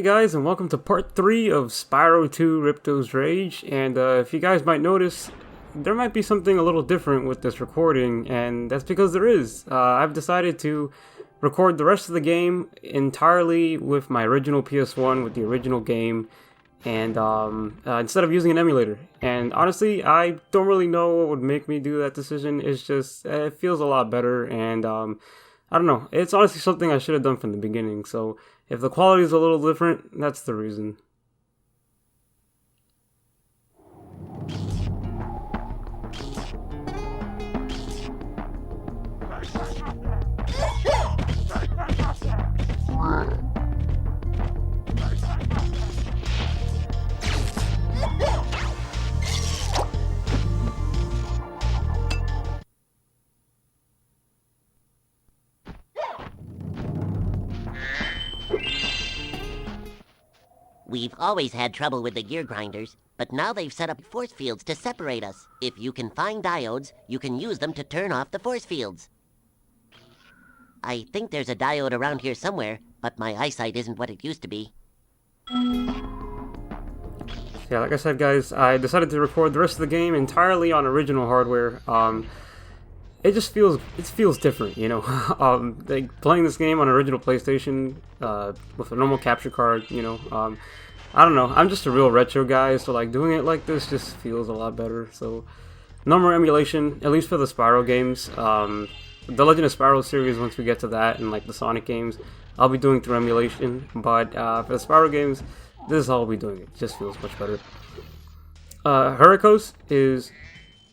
guys, and welcome to part 3 of Spyro 2 Ripto's Rage. And if you guys might notice, there might be something a little different with this recording, and that's because there is. I've decided to record the rest of the game entirely with my original PS1, with the original game, and instead of using an emulator. And honestly, I don't really know what would make me do that decision. It's just, it feels a lot better, and I don't know. It's honestly something I should have done from the beginning, so if the quality is a little different, that's the reason. We've always had trouble with the gear grinders, but now they've set up force fields to separate us. If you can find diodes, you can use them to turn off the force fields. I think there's a diode around here somewhere, but my eyesight isn't what it used to be. Yeah, like I said, guys, I decided to record the rest of the game entirely on original hardware. It just feels different, you know. Like playing this game on original PlayStation with a normal capture card, you know. I don't know. I'm just a real retro guy, so like doing it like this just feels a lot better. So no more emulation, at least for the Spyro games. The Legend of Spyro series, once we get to that, and like the Sonic games, I'll be doing through emulation. But for the Spyro games, this is how I'll be doing it. It just feels much better. Hurricos is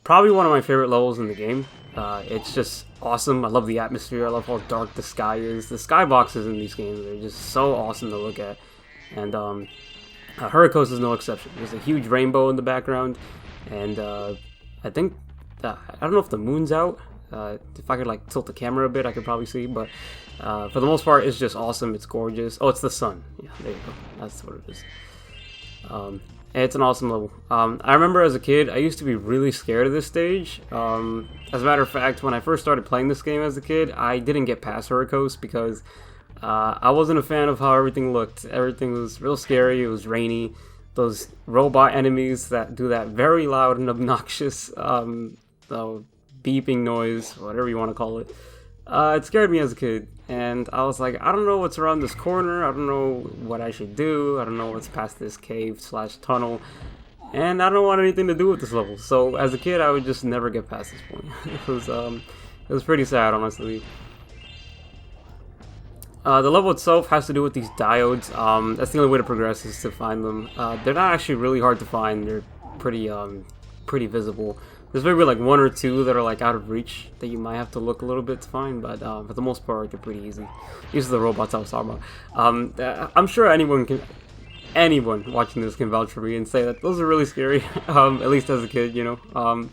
probably one of my favorite levels in the game. It's just awesome. I love the atmosphere. I love how dark the sky is. The skyboxes in these games are just so awesome to look at. And Hurricos is no exception. There's a huge rainbow in the background. And I think, I don't know if the moon's out. If I could like tilt the camera a bit, I could probably see. But for the most part, it's just awesome. It's gorgeous. Oh, it's the sun. Yeah, there you go. That's what it is. It's an awesome level. I remember as a kid, I used to be really scared of this stage. As a matter of fact, when I first started playing this game as a kid, I didn't get past Hurricos because I wasn't a fan of how everything looked. Everything was real scary. It was rainy. Those robot enemies that do that very loud and obnoxious beeping noise, whatever you want to call it. It scared me as a kid, and I was like, I don't know what's around this corner, I don't know what I should do, I don't know what's past this cave/tunnel, and I don't want anything to do with this level. So as a kid, I would just never get past this point. It was pretty sad, honestly. The level itself has to do with these diodes. That's the only way to progress, is to find them. They're not actually really hard to find. They're pretty visible. There's maybe like one or two that are like out of reach that you might have to look a little bit to find, but for the most part, they're pretty easy. These are the robots I was talking about. I'm sure anyone watching this can vouch for me and say that those are really scary, at least as a kid, you know.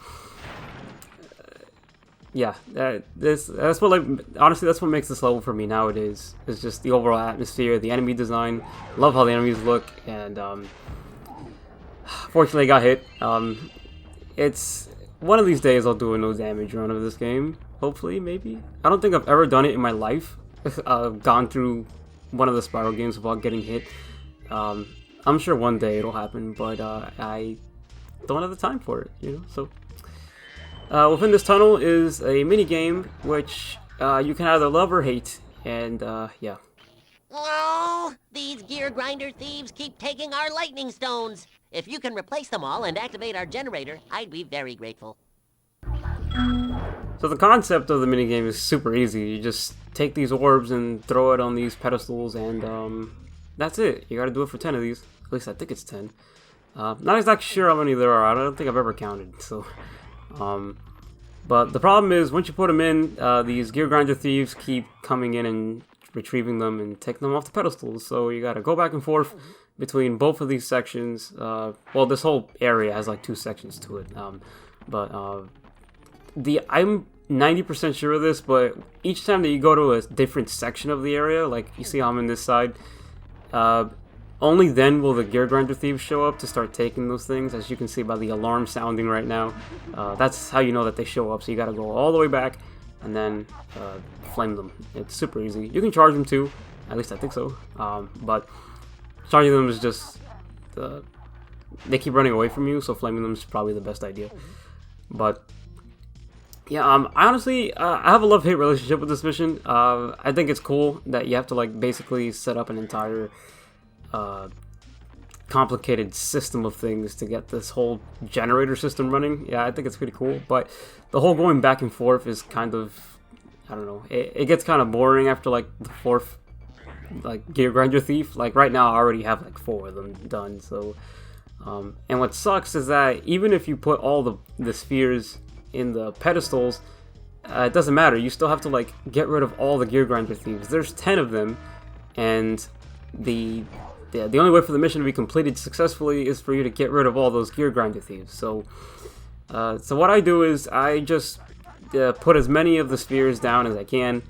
Yeah, that's what, like, honestly, that's what makes this level for me nowadays. It's just the overall atmosphere, the enemy design. Love how the enemies look, and fortunately, I got hit. It's one of these days I'll do a no damage run of this game. Hopefully, maybe. I don't think I've ever done it in my life. I've gone through one of the Spyro games without getting hit. I'm sure one day it'll happen, but I don't have the time for it, you know. So within this tunnel is a mini game which you can either love or hate, and yeah. Oh, these gear grinder thieves keep taking our lightning stones. If you can replace them all and activate our generator, I'd be very grateful. So the concept of the minigame is super easy. You just take these orbs and throw it on these pedestals, and that's it. You gotta do it for 10 of these. At least I think it's 10. Not exactly sure how many there are. I don't think I've ever counted. So, but the problem is, once you put them in, these gear grinder thieves keep coming in and retrieving them and taking them off the pedestals. So you gotta go back and forth between both of these sections. Well, this whole area has like 2 sections to it. I'm 90% sure of this, but each time that you go to a different section of the area, like you see how I'm in this side, only then will the gear grinder thieves show up to start taking those things, as you can see by the alarm sounding right now. That's how you know that they show up. So you gotta go all the way back and then flame them. It's super easy. You can charge them too, at least I think so. But charging them is just they keep running away from you, so flaming them is probably the best idea. But yeah, I honestly I have a love-hate relationship with this mission. I think it's cool that you have to like basically set up an entire complicated system of things to get this whole generator system running. Yeah, I think it's pretty cool, but the whole going back and forth is kind of, I don't know, it gets kind of boring after like the fourth like gear grinder thief. Like right now I already have like 4 of them done, so and what sucks is that even if you put all the spheres in the pedestals, it doesn't matter. You still have to like get rid of all the gear grinder thieves. There's 10 of them, and the only way for the mission to be completed successfully is for you to get rid of all those gear grinder thieves. So what I do is I just put as many of the spheres down as I can,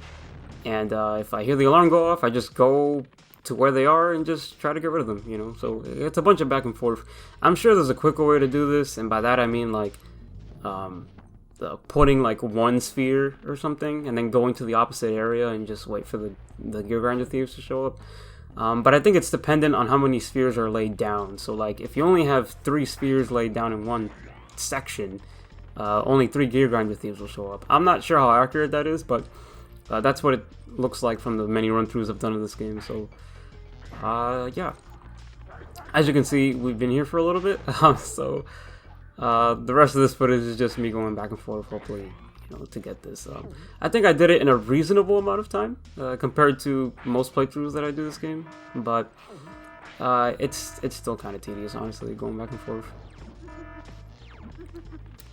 and if I hear the alarm go off, I just go to where they are and just try to get rid of them, you know. So it's a bunch of back and forth. I'm sure there's a quicker way to do this, and by that I mean like putting like 1 sphere or something and then going to the opposite area and just wait for the gear grinder thieves to show up. But I think it's dependent on how many spheres are laid down. So like if you only have 3 spheres laid down in one section, only 3 gear grinder thieves will show up. I'm not sure how accurate that is, but that's what it looks like from the many run-throughs I've done of this game. So yeah, as you can see, we've been here for a little bit. So the rest of this footage is just me going back and forth, hopefully, you know, to get this. I think I did it in a reasonable amount of time compared to most playthroughs that I do this game, but it's still kind of tedious, honestly, going back and forth.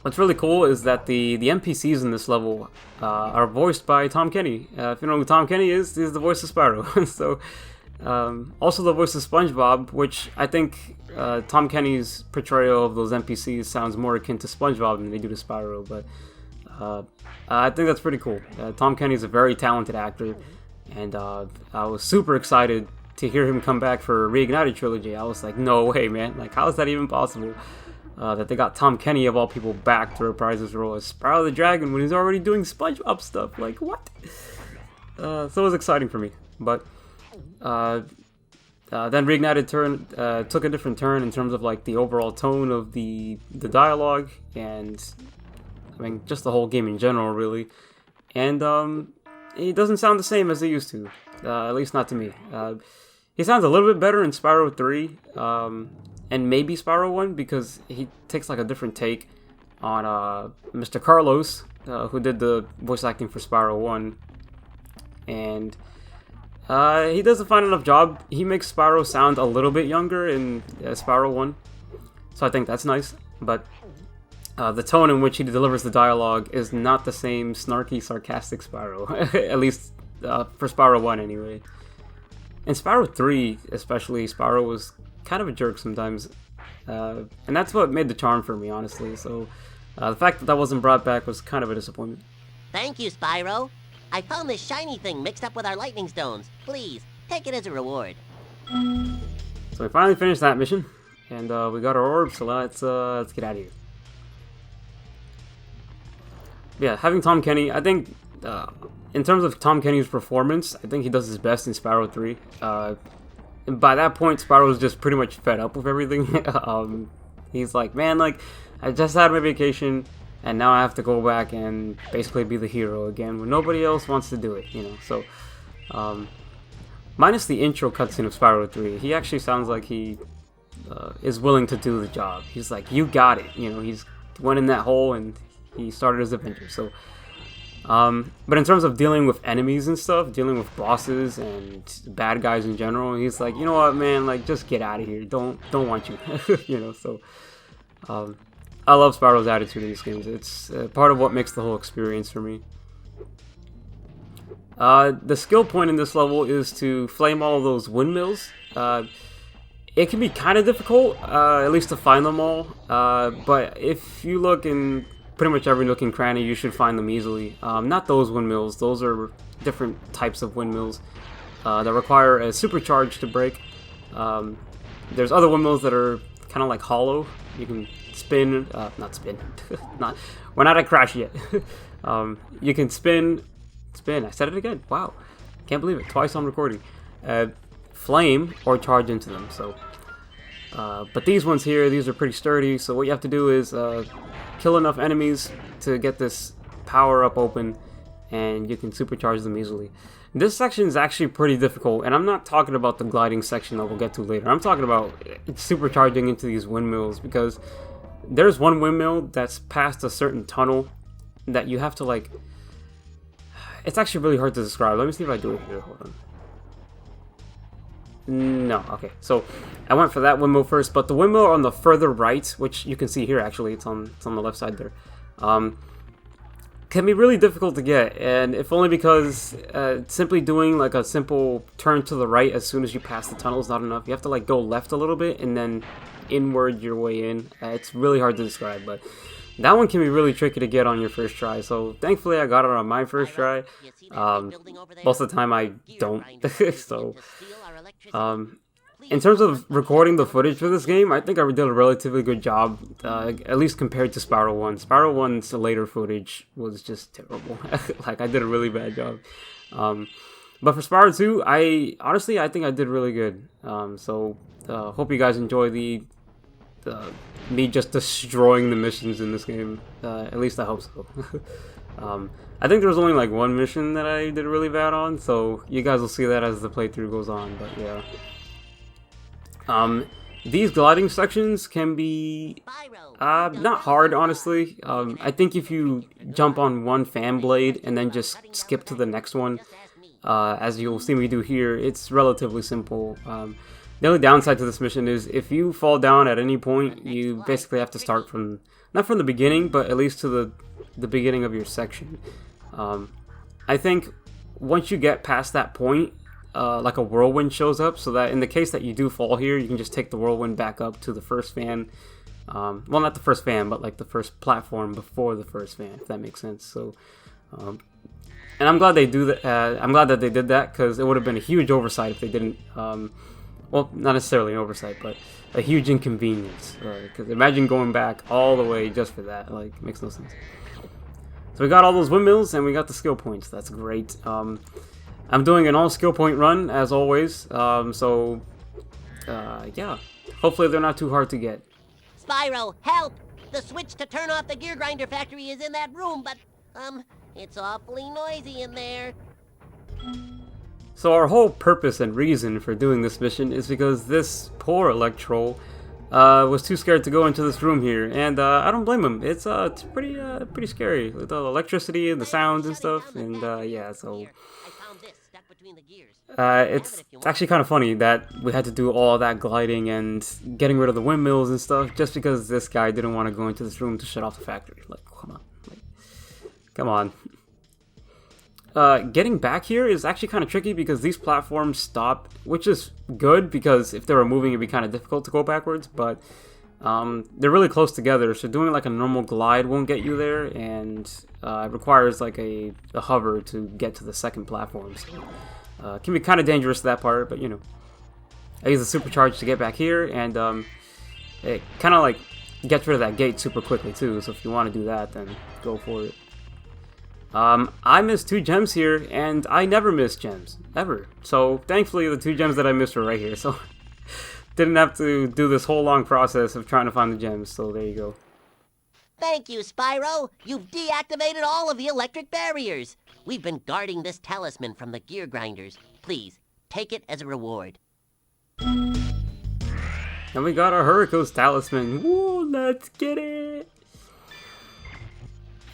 What's really cool is that the NPCs in this level are voiced by Tom Kenny. If you know who Tom Kenny is, he's the voice of Spyro. So also the voice of SpongeBob, which I think Tom Kenny's portrayal of those NPCs sounds more akin to SpongeBob than they do to Spyro, but I think that's pretty cool. Tom Kenny's a very talented actor, and I was super excited to hear him come back for a Reignited trilogy. I was like, no way, man. Like, how is that even possible? That they got Tom Kenny, of all people, back to reprise his role as Spyro the Dragon when he's already doing SpongeBob stuff. Like, what? So it was exciting for me. But then Reignited took a different turn in terms of like the overall tone of the dialogue, and I mean just the whole game in general, really. And it doesn't sound the same as it used to, at least not to me. He sounds a little bit better in Spyro 3, and maybe Spyro 1, because he takes like a different take on Mr. Carlos, who did the voice acting for Spyro 1, and he does a fine enough job. He makes Spyro sound a little bit younger in Spyro 1, so I think that's nice, but the tone in which he delivers the dialogue is not the same snarky, sarcastic Spyro, at least for Spyro 1 anyway. In Spyro 3, especially, Spyro was kind of a jerk sometimes, and that's what made the charm for me, honestly, so the fact that that wasn't brought back was kind of a disappointment. Thank you, Spyro. I found this shiny thing mixed up with our lightning stones. Please, take it as a reward. So we finally finished that mission, and we got our orb, so let's get out of here. Yeah, having Tom Kenny, I think, in terms of Tom Kenny's performance, I think he does his best in Spyro 3. And by that point, Spyro was just pretty much fed up with everything. He's like, man, like, I just had my vacation, and now I have to go back and basically be the hero again when nobody else wants to do it, you know. So, minus the intro cutscene of Spyro 3, he actually sounds like he is willing to do the job. He's like, you got it, you know. He's went in that hole and he started his adventure. So, but in terms of dealing with enemies and stuff, dealing with bosses and bad guys in general, he's like, you know what, man, like, just get out of here. Don't want you, you know. So, I love Spyro's attitude in these games. It's part of what makes the whole experience for me. The skill point in this level is to flame all of those windmills. It can be kind of difficult, at least to find them all, but if you look in pretty much every nook and cranny, you should find them easily. Not those windmills. Those are different types of windmills that require a supercharge to break. There's other windmills that are kind of like hollow. You can spin, not spin, we're not at Crash yet. You can spin, I said it again, wow, can't believe it, twice on recording. flame or charge into them. So, but these ones here, these are pretty sturdy. So what you have to do is kill enough enemies to get this power up open, and you can supercharge them easily. This section is actually pretty difficult, and I'm not talking about the gliding section that we'll get to later. I'm talking about supercharging into these windmills, because there's one windmill that's past a certain tunnel that you have to, like... It's actually really hard to describe. Let me see if I do it here. Hold on. No, okay. So I went for that windmill first, but the windmill on the further right, which you can see here actually, it's on the left side there, can be really difficult to get, and if only because simply doing like a simple turn to the right as soon as you pass the tunnel is not enough. You have to like go left a little bit and then inward your way in. It's really hard to describe, but that one can be really tricky to get on your first try. So thankfully I got it on my first try. Most of the time I don't. So in terms of recording the footage for this game, I think I did a relatively good job, at least compared to Spyro 1. Spyro 1's later footage was just terrible. Like, I did a really bad job. But for Spyro 2, I think I did really good. So, hope you guys enjoy me just destroying the missions in this game. At least I hope so. I think there was only like one mission that I did really bad on, so you guys will see that as the playthrough goes on, but yeah. These gliding sections can be not hard, honestly. I think if you jump on one fan blade and then just skip to the next one, as you'll see me do here, it's relatively simple. The only downside to this mission is if you fall down at any point, you basically have to start from, not from the beginning, but at least to the beginning of your section. I think once you get past that point, like a whirlwind shows up, so that in the case that you do fall here, you can just take the whirlwind back up to the first fan. Well, not the first fan, but like the first platform before the first fan, if that makes sense. So, and I'm glad they do that. I'm glad that they did that, because it would have been a huge oversight if they didn't. Well, not necessarily an oversight, but a huge inconvenience. Because imagine going back all the way just for that. Like, it makes no sense. So we got all those windmills, and we got the skill points. That's great. I'm doing an all skill point run, as always, yeah. Hopefully they're not too hard to get. Spyro, help! The switch to turn off the gear grinder factory is in that room, but, it's awfully noisy in there. So our whole purpose and reason for doing this mission is because this poor Electro was too scared to go into this room here, and I don't blame him. It's pretty scary with the electricity and the sounds and stuff, and yeah, so... It's actually kind of funny that we had to do all that gliding and getting rid of the windmills and stuff just because this guy didn't want to go into this room to shut off the factory. Like, come on. Getting back here is actually kind of tricky because these platforms stop, which is good because if they were moving it'd be kind of difficult to go backwards, but they're really close together, so doing like a normal glide won't get you there, and it requires like a hover to get to the second platform. So, it can be kind of dangerous, that part, but you know. I use the supercharge to get back here, and it kind of like gets rid of that gate super quickly too, so if you want to do that, then go for it. I missed 2 gems here, and I never miss gems, ever. So thankfully the 2 gems that I missed were right here, so didn't have to do this whole long process of trying to find the gems, so there you go. Thank you, Spyro. You've deactivated all of the electric barriers. We've been guarding this talisman from the gear grinders. Please, take it as a reward. And we got our Hurricos talisman. Woo, let's get it!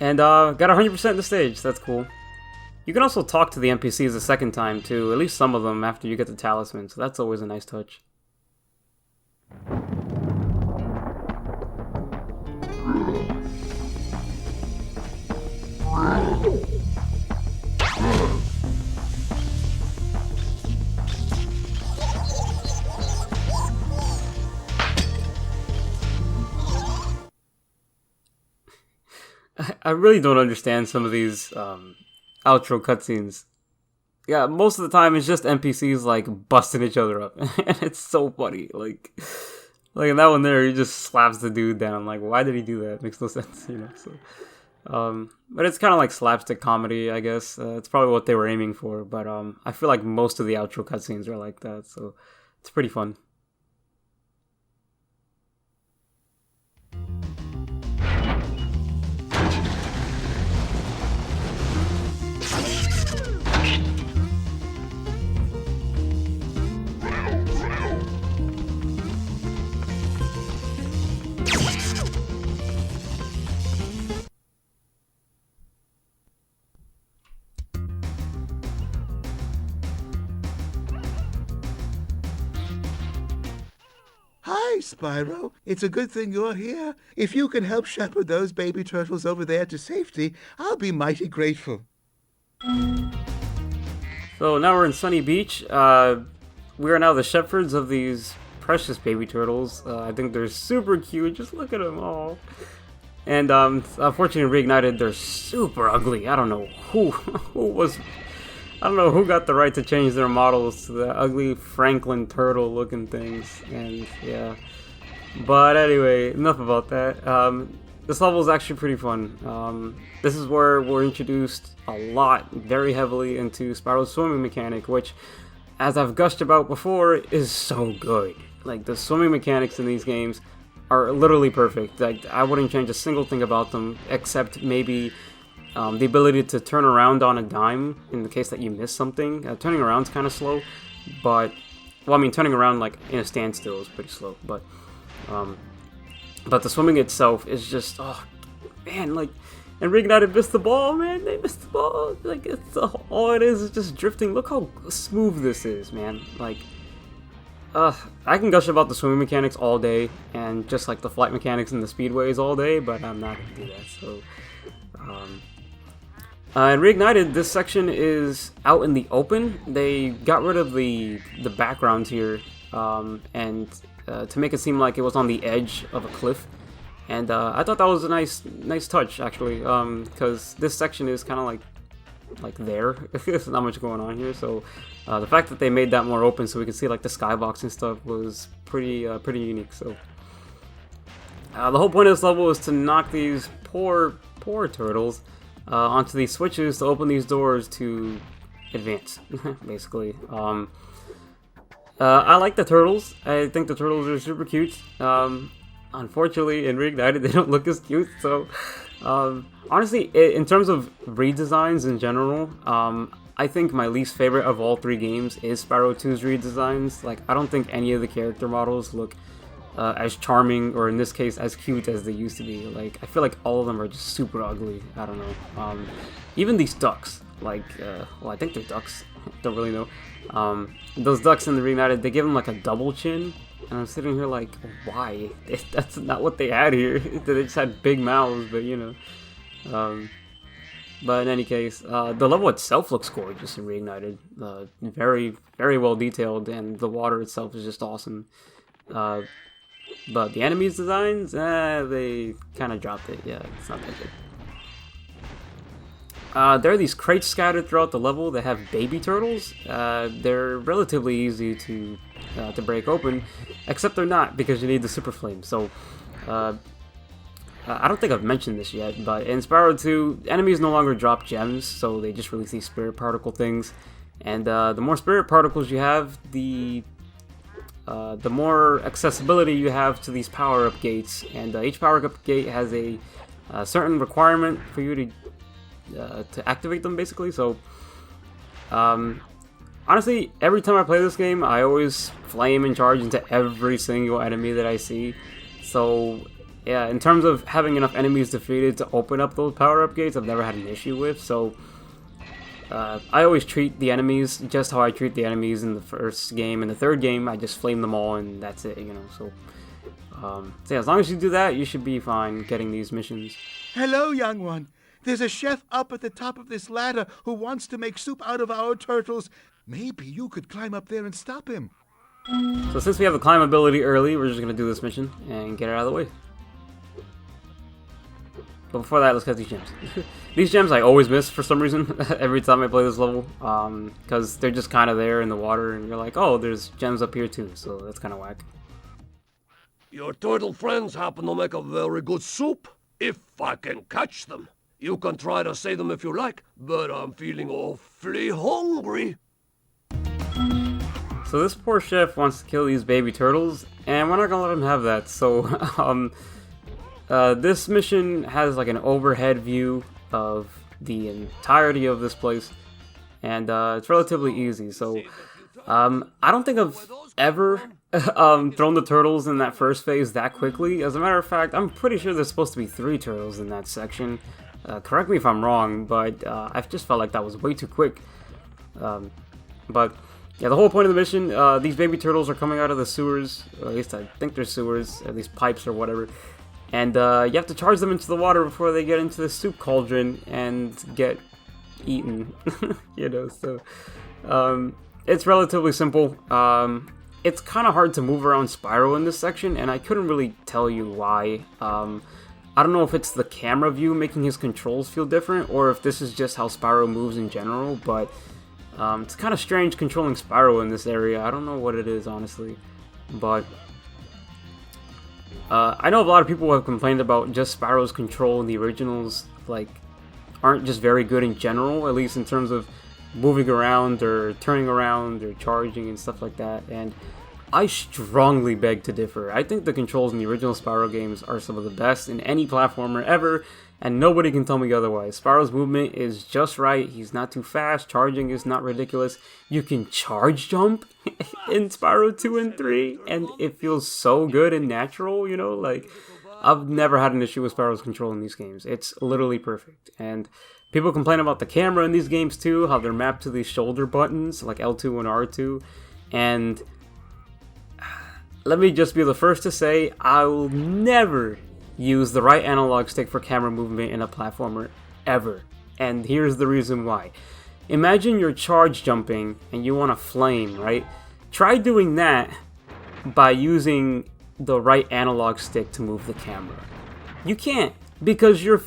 And got 100% in the stage. That's cool. You can also talk to the NPCs a second time too, at least some of them after you get the talisman, so that's always a nice touch. I really don't understand some of these outro cutscenes. Yeah, most of the time it's just NPCs like busting each other up, and it's so funny. Like in that one there, he just slaps the dude down. Like, why did he do that? Makes no sense, you know. So, But it's kind of like slapstick comedy, I guess. It's probably what they were aiming for. But I feel like most of the outro cutscenes are like that, so it's pretty fun. Hi, Spyro. It's a good thing you're here. If you can help shepherd those baby turtles over there to safety, I'll be mighty grateful. So now we're in Sunny Beach. We are now the shepherds of these precious baby turtles. I think they're super cute. Just look at them all. And unfortunately, Reignited, they're super ugly. I don't know who got the right to change their models to the ugly Franklin turtle looking things. And yeah. But anyway, enough about that. This level is actually pretty fun. This is where we're introduced a lot, very heavily, into Spyro's swimming mechanic, which, as I've gushed about before, is so good. Like, the swimming mechanics in these games are literally perfect. Like, I wouldn't change a single thing about them, except maybe the ability to turn around on a dime in the case that you miss something. Turning around is kind of slow, but, well, I mean, turning around like in a standstill is pretty slow, but the swimming itself is just, oh man, like, and Reignited missed the ball, man. They missed the ball. Like, it's all it is just drifting. Look how smooth this is, man. Like, I can gush about the swimming mechanics all day, and just like the flight mechanics and the speedways all day, but I'm not gonna do that. So, and Reignited, this section is out in the open. They got rid of the background here, and to make it seem like it was on the edge of a cliff. And I thought that was a nice touch, actually, because this section is kind of like there. There's not much going on here, so the fact that they made that more open so we could see like the skybox and stuff was pretty unique. So the whole point of this level is to knock these poor turtles onto these switches to open these doors to advance, basically. I like the turtles. I think the turtles are super cute. Unfortunately, in Reignited, they don't look as cute. So, honestly, in terms of redesigns in general, I think my least favorite of all three games is Spyro 2's redesigns. Like, I don't think any of the character models look as charming, or in this case, as cute as they used to be. Like, I feel like all of them are just super ugly. I don't know. Even these ducks, like, well, I think they're ducks. Don't really know. Those ducks in the Reignited, they give them like a double chin. And I'm sitting here like, why? That's not what they had here. They just had big mouths, but you know. But in any case, the level itself looks gorgeous in Reignited. Very, very well detailed, and the water itself is just awesome. But the enemies' designs, they kind of dropped it. Yeah, it's not that good. There are these crates scattered throughout the level that have baby turtles. They're relatively easy to break open, except they're not, because you need the super flame. So I don't think I've mentioned this yet, but in Spyro 2, enemies no longer drop gems, so they just release these spirit particle things. And the more spirit particles you have, the more accessibility you have to these power-up gates. And each power-up gate has a certain requirement for you to activate them, basically. So honestly, every time I play this game, I always flame and charge into every single enemy that I see. So yeah, in terms of having enough enemies defeated to open up those power-up gates, I've never had an issue with. So I always treat the enemies just how I treat the enemies in the first game. In the third game, I just flame them all and that's it, you know. So yeah, as long as you do that, you should be fine getting these missions. Hello, young one. There's a chef up at the top of this ladder who wants to make soup out of our turtles. Maybe you could climb up there and stop him. So since we have the climb ability early, we're just going to do this mission and get it out of the way. But before that, let's get these gems. These gems I always miss for some reason every time I play this level, because they're just kind of there in the water and you're like, oh, there's gems up here too, so that's kind of whack. Your turtle friends happen to make a very good soup, if I can catch them. You can try to say them if you like, but I'm feeling awfully hungry. So this poor chef wants to kill these baby turtles, and we're not gonna let him have that. So, this mission has like an overhead view of the entirety of this place, and it's relatively easy. So, I don't think I've ever thrown the turtles in that first phase that quickly. As a matter of fact, I'm pretty sure there's supposed to be 3 turtles in that section. Correct me if I'm wrong, but I just felt like that was way too quick. But yeah, the whole point of the mission, these baby turtles are coming out of the sewers, or at least I think they're sewers, at least pipes or whatever. And you have to charge them into the water before they get into the soup cauldron and get eaten, you know, so it's relatively simple. It's kind of hard to move around Spyro in this section, and I couldn't really tell you why. I don't know if it's the camera view making his controls feel different, or if this is just how Spyro moves in general, but it's kind of strange controlling Spyro in this area. I don't know what it is, honestly, but I know a lot of people have complained about just Spyro's control in the originals, like, aren't just very good in general, at least in terms of moving around or turning around or charging and stuff like that, and I strongly beg to differ. I think the controls in the original Spyro games are some of the best in any platformer ever, and nobody can tell me otherwise. Spyro's movement is just right, he's not too fast, charging is not ridiculous. You can charge jump in Spyro 2 and 3, and it feels so good and natural, you know, like, I've never had an issue with Spyro's control in these games. It's literally perfect, and people complain about the camera in these games too, how they're mapped to these shoulder buttons, like L2 and R2, and let me just be the first to say, I will never use the right analog stick for camera movement in a platformer, ever. And here's the reason why. Imagine you're charge jumping and you want to flame, right? Try doing that by using the right analog stick to move the camera. You can't, because your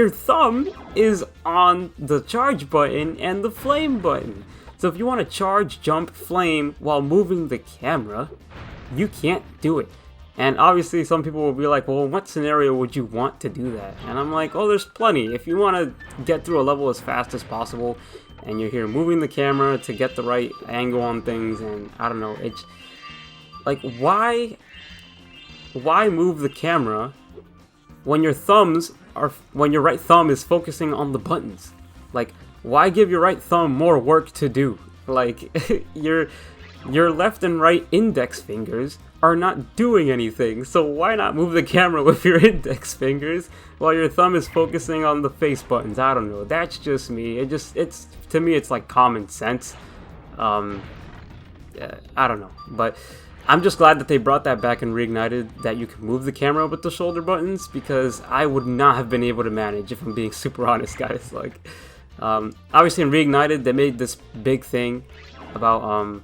thumb is on the charge button and the flame button. So if you want to charge, jump, flame while moving the camera, you can't do it. And obviously some people will be like, well, in what scenario would you want to do that? And I'm like, oh, there's plenty. If you want to get through a level as fast as possible and you're here moving the camera to get the right angle on things, and I don't know, it's like, why move the camera when your right thumb is focusing on the buttons? Like, why give your right thumb more work to do? Like, your left and right index fingers are not doing anything, so why not move the camera with your index fingers while your thumb is focusing on the face buttons? I don't know, that's just me. It's to me, it's like common sense. I don't know, but I'm just glad that they brought that back and reignited that you can move the camera with the shoulder buttons, because I would not have been able to manage, if I'm being super honest, guys. Like, obviously in Reignited, they made this big thing about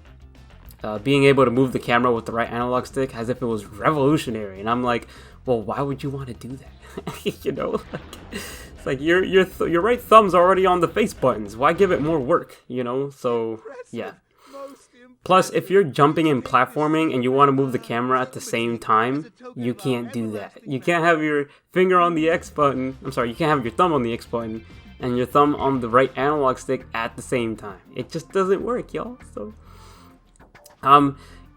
being able to move the camera with the right analog stick as if it was revolutionary, and I'm like, well, why would you want to do that? You know, like, it's like your right thumb's already on the face buttons. Why give it more work? You know, so yeah. Plus, if you're jumping and platforming and you want to move the camera at the same time, you can't do that. You can't have your finger on the X button. I'm sorry, you can't have your thumb on the X button and your thumb on the right analog stick at the same time. It just doesn't work, y'all. So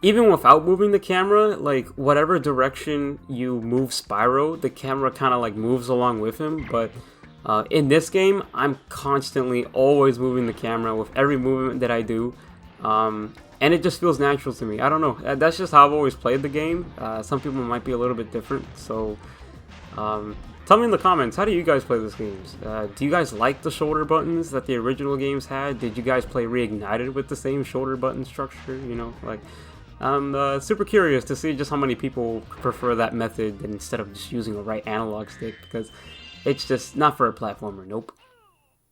even without moving the camera, like, whatever direction you move Spyro, the camera kind of like moves along with him. But in this game, I'm constantly always moving the camera with every movement that I do, and it just feels natural to me. I don't know, that's just how I've always played the game. Some people might be a little bit different, so tell me in the comments, how do you guys play this game? Do you guys like the shoulder buttons that the original games had? Did you guys play Reignited with the same shoulder button structure? You know, like, I'm super curious to see just how many people prefer that method instead of just using a right analog stick, because it's just not for a platformer. Nope.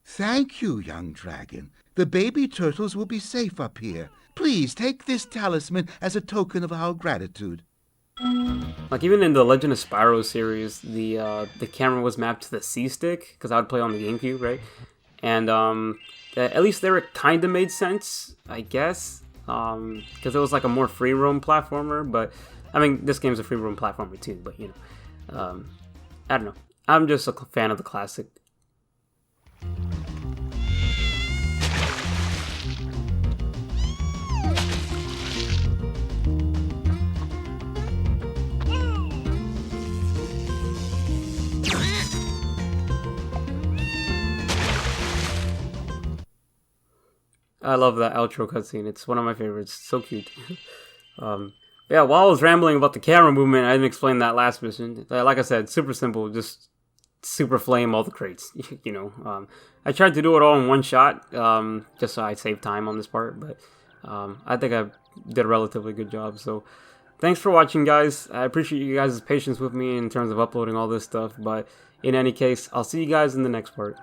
Thank you, young dragon. The baby turtles will be safe up here. Please take this talisman as a token of our gratitude. Like, even in the Legend of Spyro series, the camera was mapped to the C stick, because I would play on the GameCube, right? And at least there it kind of made sense, I guess, because it was like a more free roam platformer. But I mean, this game's a free roam platformer too. But you know, I don't know. I'm just a fan of the classic. I love that outro cutscene. It's one of my favorites. So cute. Yeah, while I was rambling about the camera movement, I didn't explain that last mission. Like I said, super simple. Just super flame all the crates. I tried to do it all in one shot, just so I save time on this part. But I think I did a relatively good job. So thanks for watching, guys. I appreciate you guys' patience with me in terms of uploading all this stuff. But in any case, I'll see you guys in the next part.